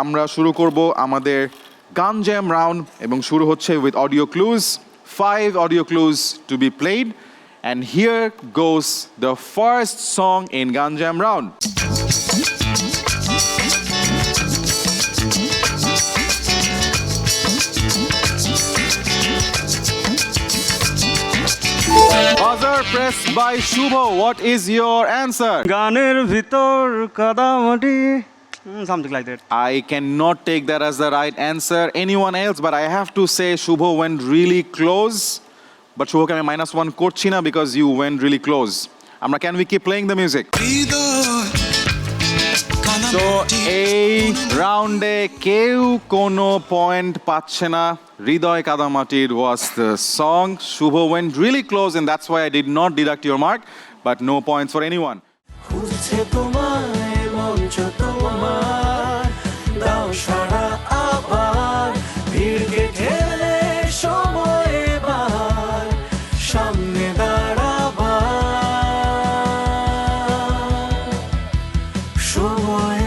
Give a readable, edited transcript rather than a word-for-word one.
আমরা শুরু করব আমাদের গান জ্যাম রাউন্ড এবং শুরু হচ্ছে with audio clues 5 audio clues to be played and here goes the first song in Gan Jam round. Buzzer pressed by Shubho. What is your answer? গানের ভিতর কাদামাটি something like that. I cannot take that as the right answer. Anyone else? But I have to say Shubho went really close. But Shubho can I -1 korchi na because you went really close. Amra, can we keep playing the music? So এই রাউন্ডে কেউ কোনো point পাচ্ছে না হৃদয় কাদামাটির was the song. Shubho went really close and that's why I did not deduct your mark, but no points for anyone. খুঁজছে তোমায় মঞ্চ তোমার দাও সারা আবার ভিড়কে ঠেলে সময় এবার সামনে দাঁড়াবার সময়